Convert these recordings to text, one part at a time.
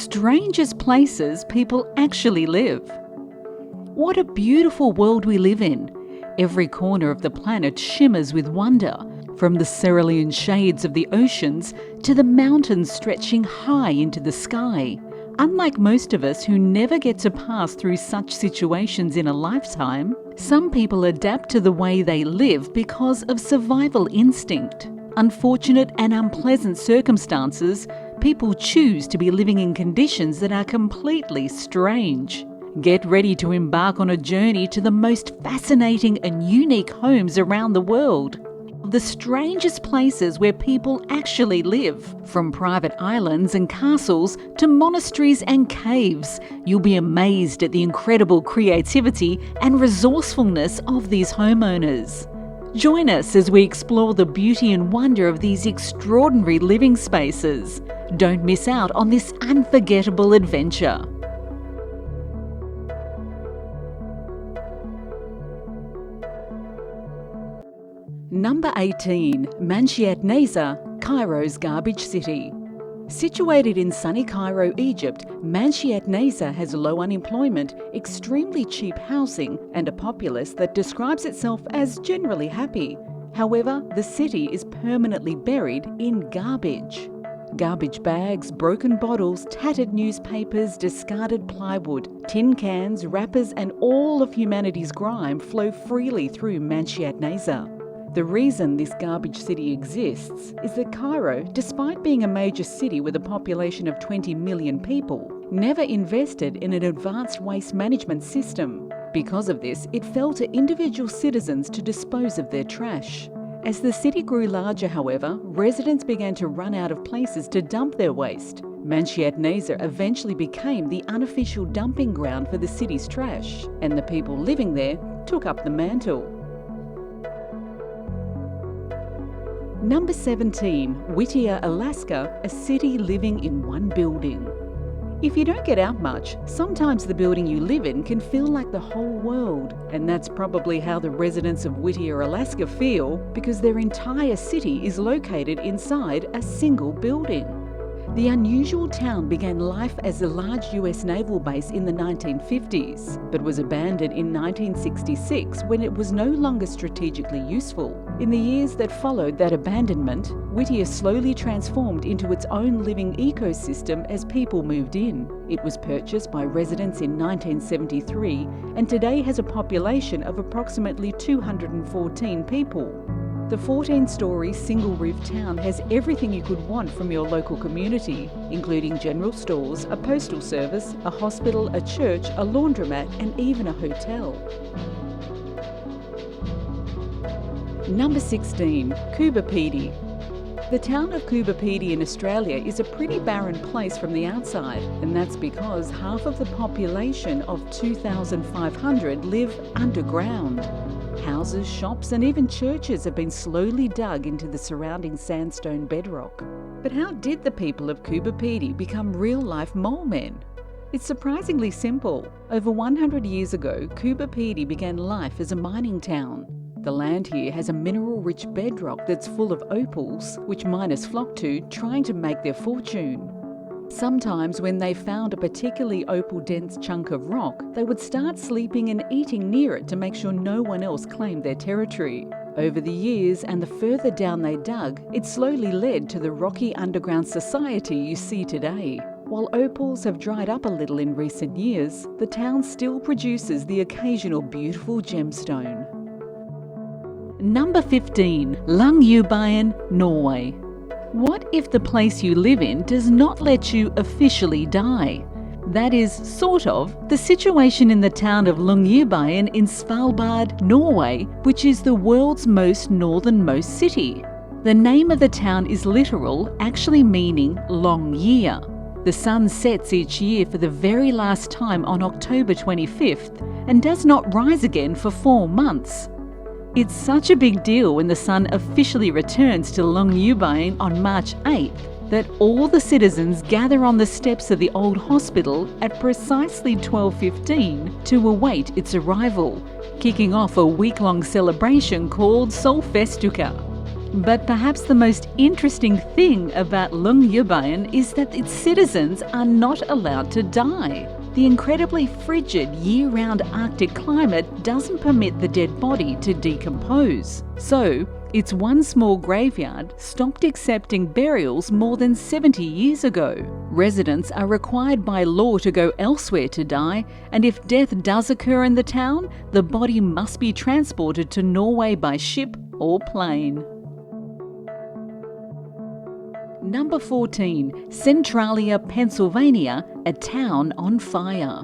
strangest places people actually live. What a beautiful world we live in. Every corner of the planet shimmers with wonder, from the cerulean shades of the oceans to the mountains stretching high into the sky. Unlike most of us who never get to pass through such situations in a lifetime, some people adapt to the way they live because of survival instinct. Unfortunate and unpleasant circumstances, people choose to be living in conditions that are completely strange. Get ready to embark on a journey to the most fascinating and unique homes around the world. The strangest places where people actually live. From private islands and castles to monasteries and caves, you'll be amazed at the incredible creativity and resourcefulness of these homeowners. Join us as we explore the beauty and wonder of these extraordinary living spaces. Don't miss out on this unforgettable adventure. Number 18. Manshiat Neza, Cairo's garbage city. Situated in sunny Cairo, Egypt, Manshiat Neza has low unemployment, extremely cheap housing and a populace that describes itself as generally happy. However, the city is permanently buried in garbage. Garbage bags, broken bottles, tattered newspapers, discarded plywood, tin cans, wrappers and all of humanity's grime flow freely through Manshiat Neza. The reason this garbage city exists is that Cairo, despite being a major city with a population of 20 million people, never invested in an advanced waste management system. Because of this, it fell to individual citizens to dispose of their trash. As the city grew larger, however, residents began to run out of places to dump their waste. Manshiat Neza eventually became the unofficial dumping ground for the city's trash, and the people living there took up the mantle. Number 17. Whittier, Alaska, a city living in one building. If you don't get out much, sometimes the building you live in can feel like the whole world, and that's probably how the residents of Whittier, Alaska feel, because their entire city is located inside a single building. The unusual town began life as a large US naval base in the 1950s, but was abandoned in 1966 when it was no longer strategically useful. In the years that followed that abandonment, Whittier slowly transformed into its own living ecosystem as people moved in. It was purchased by residents in 1973 and today has a population of approximately 214 people. The 14-storey single-roof town has everything you could want from your local community, including general stores, a postal service, a hospital, a church, a laundromat, and even a hotel. Number 16. Cappadocia. The town of Cappadocia in Australia is a pretty barren place from the outside, and that's because half of the population of 2,500 live underground. Houses, shops and even churches have been slowly dug into the surrounding sandstone bedrock. But how did the people of Cappadocia become real-life mole men? It's surprisingly simple. Over 100 years ago, Cappadocia began life as a mining town. The land here has a mineral-rich bedrock that's full of opals, which miners flock to, trying to make their fortune. Sometimes when they found a particularly opal-dense chunk of rock, they would start sleeping and eating near it to make sure no one else claimed their territory. Over the years, and the further down they dug, it slowly led to the rocky underground society you see today. While opals have dried up a little in recent years, the town still produces the occasional beautiful gemstone. Number 15. Longyearbyen, Norway. What if the place you live in does not let you officially die? That is, sort of, the situation in the town of Longyearbyen in Svalbard, Norway, which is the world's most northernmost city. The name of the town is literal, actually meaning long year. The sun sets each year for the very last time on October 25th and does not rise again for 4 months. It's such a big deal when the sun officially returns to Longyearbyen on March 8th that all the citizens gather on the steps of the old hospital at precisely 12:15 to await its arrival, kicking off a week-long celebration called Solfestuca. But perhaps the most interesting thing about Longyearbyen is that its citizens are not allowed to die. The incredibly frigid year-round Arctic climate doesn't permit the dead body to decompose. So, its one small graveyard stopped accepting burials more than 70 years ago. Residents are required by law to go elsewhere to die, and if death does occur in the town, the body must be transported to Norway by ship or plane. Number 14. Centralia, Pennsylvania, a town on fire.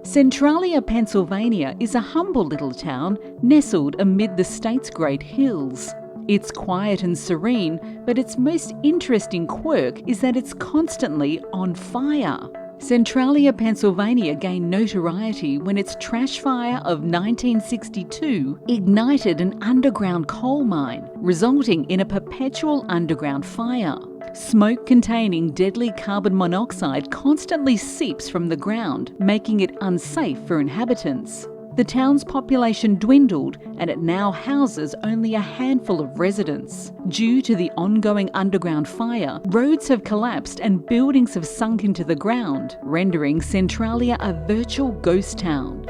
Centralia, Pennsylvania is a humble little town nestled amid the state's great hills. It's quiet and serene, but its most interesting quirk is that it's constantly on fire. Centralia, Pennsylvania gained notoriety when its trash fire of 1962 ignited an underground coal mine, resulting in a perpetual underground fire. Smoke containing deadly carbon monoxide constantly seeps from the ground, making it unsafe for inhabitants. The town's population dwindled and it now houses only a handful of residents. Due to the ongoing underground fire, roads have collapsed and buildings have sunk into the ground, rendering Centralia a virtual ghost town.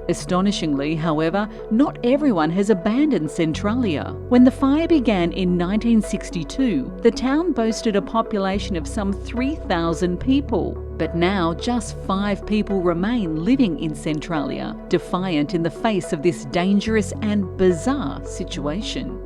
Astonishingly, however, not everyone has abandoned Centralia. When the fire began in 1962, the town boasted a population of some 3,000 people. But now just 5 people remain living in Centralia, defiant in the face of this dangerous and bizarre situation.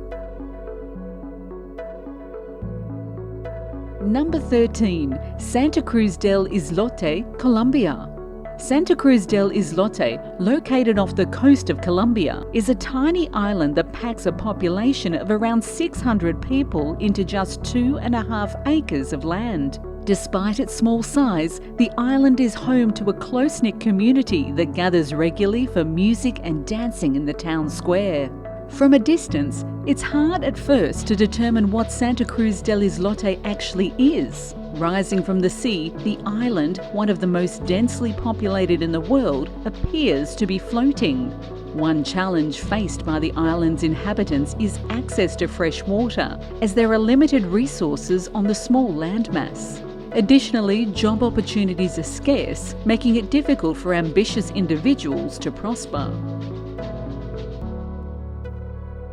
Number 13. Santa Cruz del Islote, Colombia. Santa Cruz del Islote, located off the coast of Colombia, is a tiny island that packs a population of around 600 people into just 2.5 acres of land. Despite its small size, the island is home to a close-knit community that gathers regularly for music and dancing in the town square. From a distance, it's hard at first to determine what Santa Cruz del Islote actually is. Rising from the sea, the island, one of the most densely populated in the world, appears to be floating. One challenge faced by the island's inhabitants is access to fresh water, as there are limited resources on the small landmass. Additionally, job opportunities are scarce, making it difficult for ambitious individuals to prosper.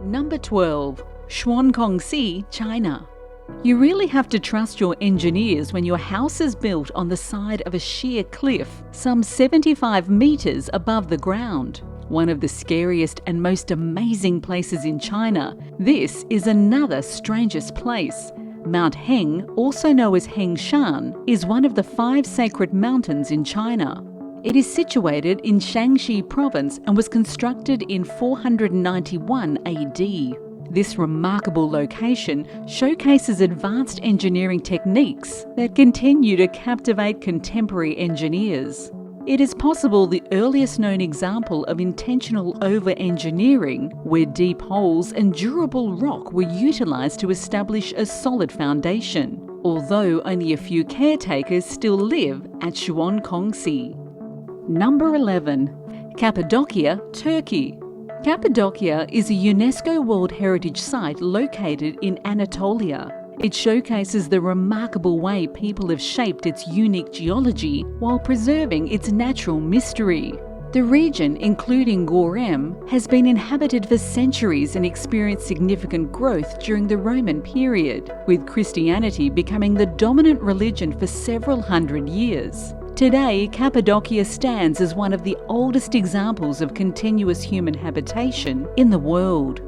Number 12. Shuangkongsi, China. You really have to trust your engineers when your house is built on the side of a sheer cliff, some 75 metres above the ground. One of the scariest and most amazing places in China, this is another strangest place. Mount Heng, also known as Hengshan, is one of the 5 sacred mountains in China. It is situated in Shaanxi province and was constructed in 491 AD. This remarkable location showcases advanced engineering techniques that continue to captivate contemporary engineers. It is possible the earliest known example of intentional over-engineering, where deep holes and durable rock were utilised to establish a solid foundation, although only a few caretakers still live at Shuangkongsi. Number 11. Cappadocia, Turkey. Cappadocia is a UNESCO World Heritage Site located in Anatolia. It showcases the remarkable way people have shaped its unique geology while preserving its natural mystery. The region, including Gorem, has been inhabited for centuries and experienced significant growth during the Roman period, with Christianity becoming the dominant religion for several hundred years. Today, Cappadocia stands as one of the oldest examples of continuous human habitation in the world.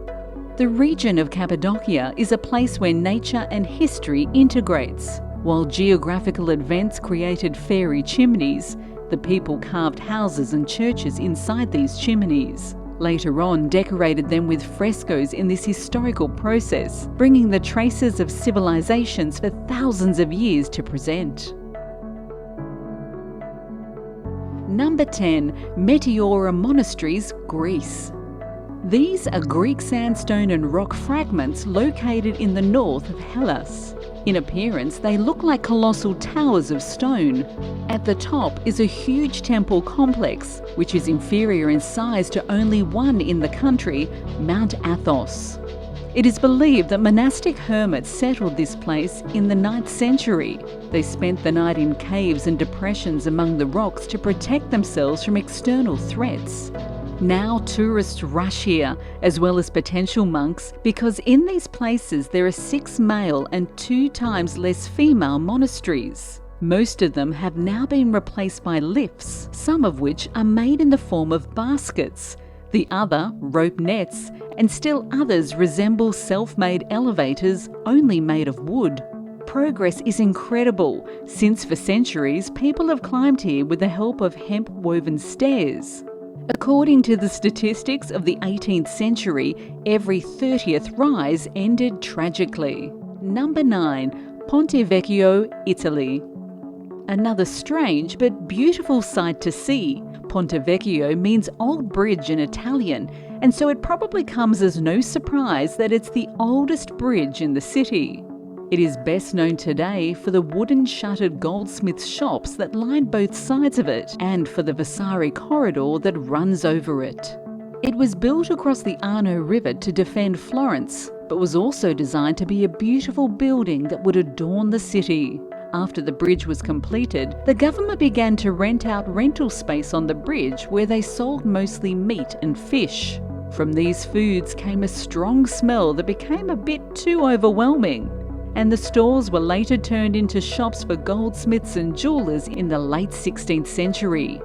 The region of Cappadocia is a place where nature and history integrates. While geographical events created fairy chimneys, the people carved houses and churches inside these chimneys. Later on, decorated them with frescoes in this historical process, bringing the traces of civilizations for thousands of years to present. Number 10. Meteora Monasteries, Greece. These are Greek sandstone and rock fragments located in the north of Hellas. In appearance, they look like colossal towers of stone. At the top is a huge temple complex, which is inferior in size to only one in the country, Mount Athos. It is believed that monastic hermits settled this place in the 9th century. They spent the night in caves and depressions among the rocks to protect themselves from external threats. Now tourists rush here, as well as potential monks, because in these places there are 6 male and 2 times less female monasteries. Most of them have now been replaced by lifts, some of which are made in the form of baskets. The other, rope nets, and still others resemble self-made elevators only made of wood. Progress is incredible, since for centuries people have climbed here with the help of hemp-woven stairs. According to the statistics of the 18th century, every 30th rise ended tragically. Number 9. Ponte Vecchio, Italy. Another strange but beautiful sight to see. Ponte Vecchio means old bridge in Italian, and so it probably comes as no surprise that it's the oldest bridge in the city. It is best known today for the wooden shuttered goldsmiths' shops that line both sides of it, and for the Vasari corridor that runs over it. It was built across the Arno River to defend Florence, but was also designed to be a beautiful building that would adorn the city. After the bridge was completed, the government began to rent out rental space on the bridge where they sold mostly meat and fish. From these foods came a strong smell that became a bit too overwhelming, and the stores were later turned into shops for goldsmiths and jewellers in the late 16th century.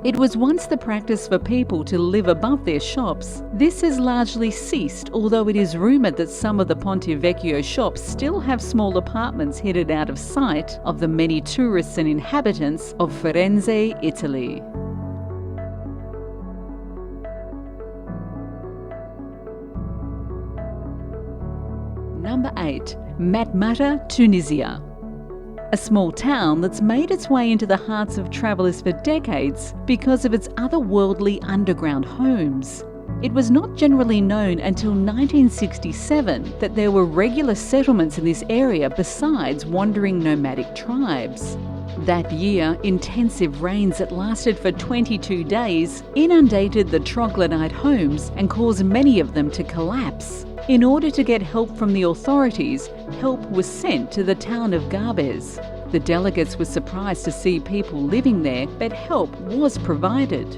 It was once the practice for people to live above their shops. This has largely ceased, although it is rumoured that some of the Ponte Vecchio shops still have small apartments hidden out of sight of the many tourists and inhabitants of Firenze, Italy. Number 8. Matmata, Tunisia. A small town that's made its way into the hearts of travellers for decades because of its otherworldly underground homes. It was not generally known until 1967 that there were regular settlements in this area besides wandering nomadic tribes. That year, intensive rains that lasted for 22 days inundated the troglodyte homes and caused many of them to collapse. In order to get help from the authorities, help was sent to the town of Garbes. The delegates were surprised to see people living there, but help was provided.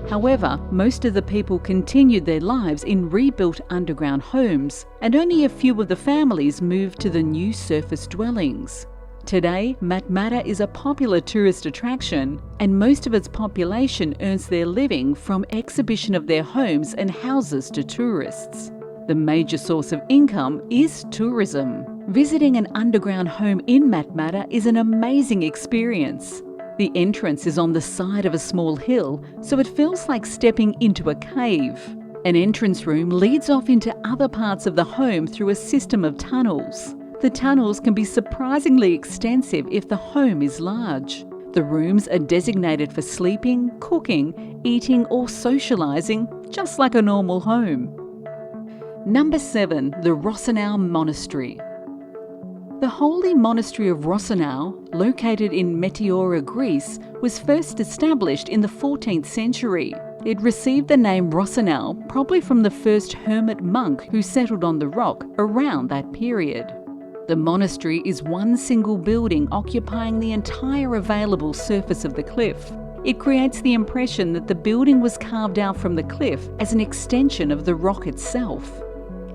However, most of the people continued their lives in rebuilt underground homes, and only a few of the families moved to the new surface dwellings. Today, Matmata is a popular tourist attraction, and most of its population earns their living from exhibition of their homes and houses to tourists. The major source of income is tourism. Visiting an underground home in Matmata is an amazing experience. The entrance is on the side of a small hill, so it feels like stepping into a cave. An entrance room leads off into other parts of the home through a system of tunnels. The tunnels can be surprisingly extensive if the home is large. The rooms are designated for sleeping, cooking, eating or socialising, just like a normal home. Number 7. The Rossonau Monastery. The holy monastery of Rossonau, located in Meteora, Greece, was first established in the 14th century. It received the name Rossonau probably from the first hermit monk who settled on the rock around that period. The monastery is one single building occupying the entire available surface of the cliff. It creates the impression that the building was carved out from the cliff as an extension of the rock itself.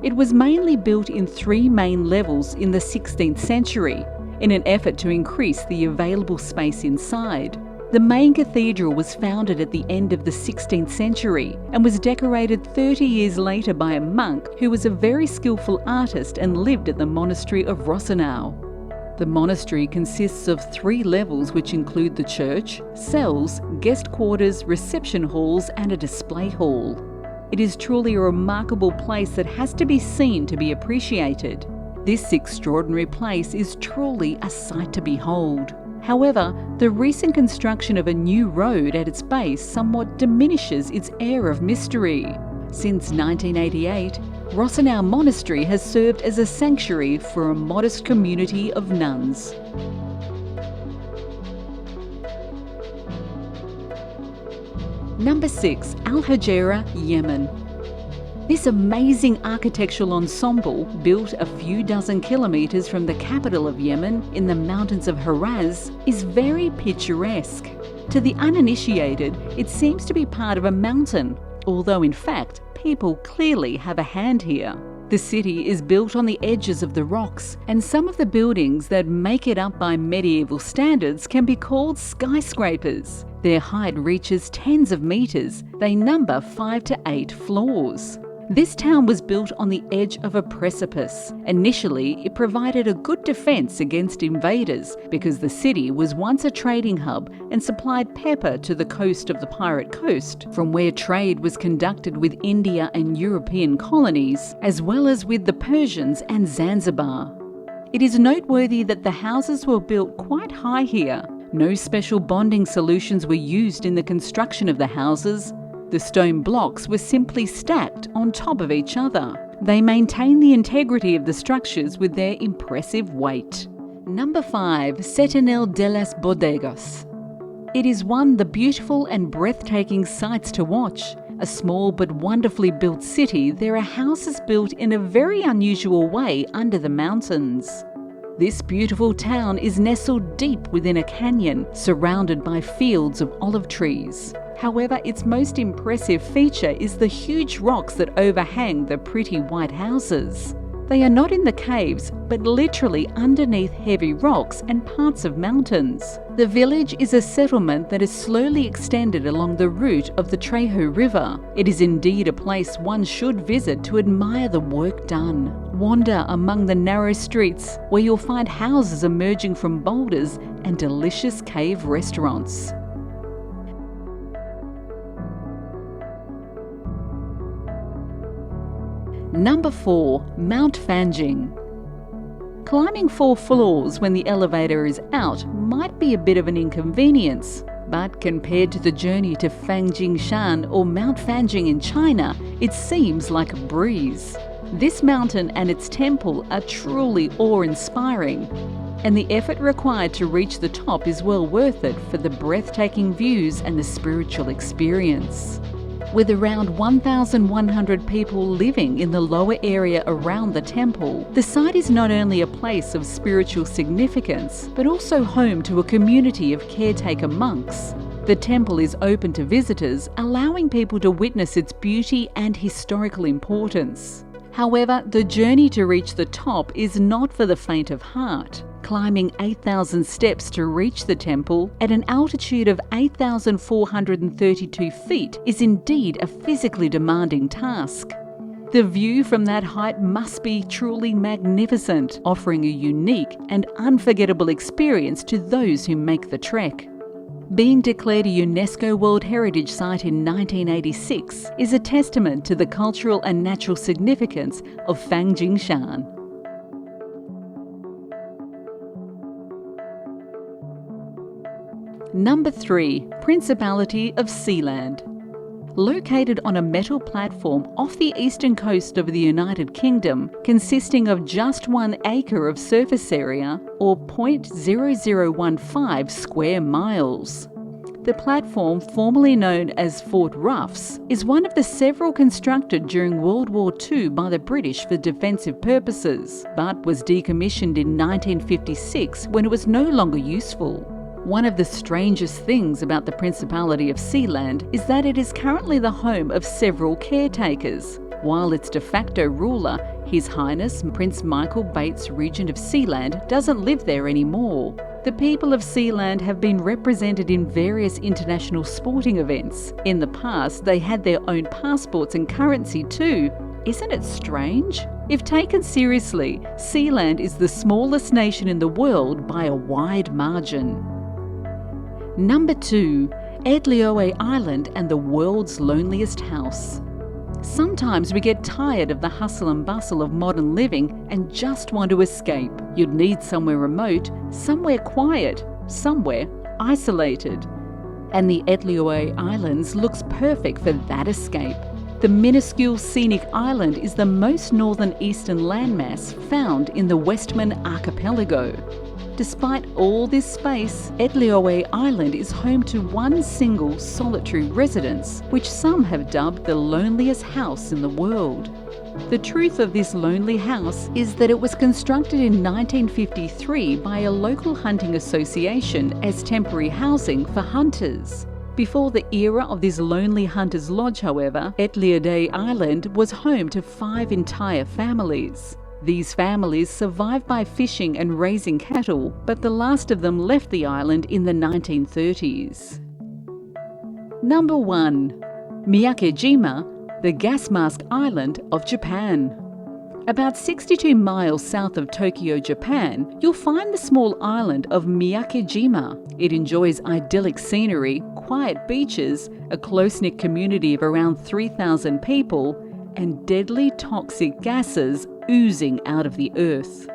It was mainly built in 3 main levels in the 16th century in an effort to increase the available space inside. The main cathedral was founded at the end of the 16th century and was decorated 30 years later by a monk who was a very skillful artist and lived at the monastery of Rossonau. The monastery consists of 3 levels which include the church, cells, guest quarters, reception halls and a display hall. It is truly a remarkable place that has to be seen to be appreciated. This extraordinary place is truly a sight to behold. However, the recent construction of a new road at its base somewhat diminishes its air of mystery. Since 1988, Rossonau Monastery has served as a sanctuary for a modest community of nuns. Number 6. Al Hajjara, Yemen. This amazing architectural ensemble, built a few dozen kilometres from the capital of Yemen in the mountains of Haraz, is very picturesque. To the uninitiated, it seems to be part of a mountain, although in fact, people clearly have a hand here. The city is built on the edges of the rocks, and some of the buildings that make it up by medieval standards can be called skyscrapers. Their height reaches tens of metres. They number 5 to 8 floors. This town was built on the edge of a precipice. Initially, it provided a good defence against invaders because the city was once a trading hub and supplied pepper to the coast of the Pirate Coast, from where trade was conducted with India and European colonies, as well as with the Persians and Zanzibar. It is noteworthy that the houses were built quite high here. No special bonding solutions were used in the construction of the houses. The stone blocks were simply stacked on top of each other. They maintain the integrity of the structures with their impressive weight. Number 5. Setenil de las Bodegas. It is one of the beautiful and breathtaking sights to watch. A small but wonderfully built city, there are houses built in a very unusual way under the mountains. This beautiful town is nestled deep within a canyon, surrounded by fields of olive trees. However, its most impressive feature is the huge rocks that overhang the pretty white houses. They are not in the caves, but literally underneath heavy rocks and parts of mountains. The village is a settlement that is slowly extended along the route of the Trejo River. It is indeed a place one should visit to admire the work done. Wander among the narrow streets where you'll find houses emerging from boulders and delicious cave restaurants. Number 4. Mount Fanjing. Climbing 4 floors when the elevator is out might be a bit of an inconvenience, but compared to the journey to Fanjingshan or Mount Fanjing in China, it seems like a breeze. This mountain and its temple are truly awe-inspiring, and the effort required to reach the top is well worth it for the breathtaking views and the spiritual experience. With around 1,100 people living in the lower area around the temple, the site is not only a place of spiritual significance, but also home to a community of caretaker monks. The temple is open to visitors, allowing people to witness its beauty and historical importance. However, the journey to reach the top is not for the faint of heart. Climbing 8,000 steps to reach the temple at an altitude of 8,432 feet is indeed a physically demanding task. The view from that height must be truly magnificent, offering a unique and unforgettable experience to those who make the trek. Being declared a UNESCO World Heritage Site in 1986 is a testament to the cultural and natural significance of Fanjingshan. Number 3. Principality of Sealand. Located on a metal platform off the eastern coast of the United Kingdom, consisting of just 1 acre of surface area, or 0.0015 square miles. The platform, formerly known as Fort Ruffs, is one of the several constructed during World War II by the British for defensive purposes, but was decommissioned in 1956 when it was no longer useful. One of the strangest things about the Principality of Sealand is that it is currently the home of several caretakers, while its de facto ruler, His Highness Prince Michael Bates, Regent of Sealand, doesn't live there anymore. The people of Sealand have been represented in various international sporting events. In the past, they had their own passports and currency too. Isn't it strange? If taken seriously, Sealand is the smallest nation in the world by a wide margin. Number 2. Edlioe Island and the world's loneliest house. Sometimes we get tired of the hustle and bustle of modern living and just want to escape. You'd need somewhere remote, somewhere quiet, somewhere isolated. And the Edlioe Islands looks perfect for that escape. The minuscule scenic island is the most northern eastern landmass found in the Westman Archipelago. Despite all this space, Etlioe Island is home to one single solitary residence, which some have dubbed the loneliest house in the world. The truth of this lonely house is that it was constructed in 1953 by a local hunting association as temporary housing for hunters. Before the era of this lonely hunter's lodge, however, Etlioe Island was home to 5 entire families. These families survived by fishing and raising cattle, but the last of them left the island in the 1930s. Number 1. Miyakejima, the gas mask island of Japan. About 62 miles south of Tokyo, Japan, you'll find the small island of Miyakejima. It enjoys idyllic scenery, quiet beaches, a close-knit community of around 3,000 people, and deadly toxic gases oozing out of the earth.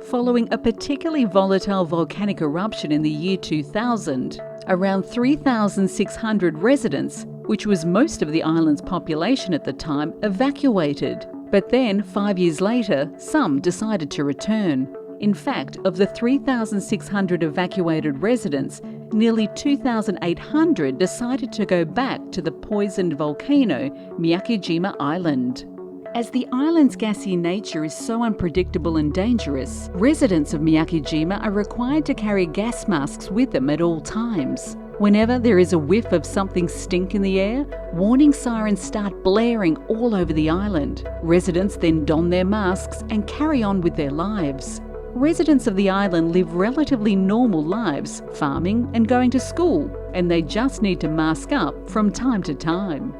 Following a particularly volatile volcanic eruption in the year 2000, around 3,600 residents, which was most of the island's population at the time, evacuated. But then, 5 years later, some decided to return. In fact, of the 3,600 evacuated residents, nearly 2,800 decided to go back to the poisoned volcano, Miyakejima Island. As the island's gassy nature is so unpredictable and dangerous, residents of Miyakejima are required to carry gas masks with them at all times. Whenever there is a whiff of something stink in the air, warning sirens start blaring all over the island. Residents then don their masks and carry on with their lives. Residents of the island live relatively normal lives, farming and going to school, and they just need to mask up from time to time.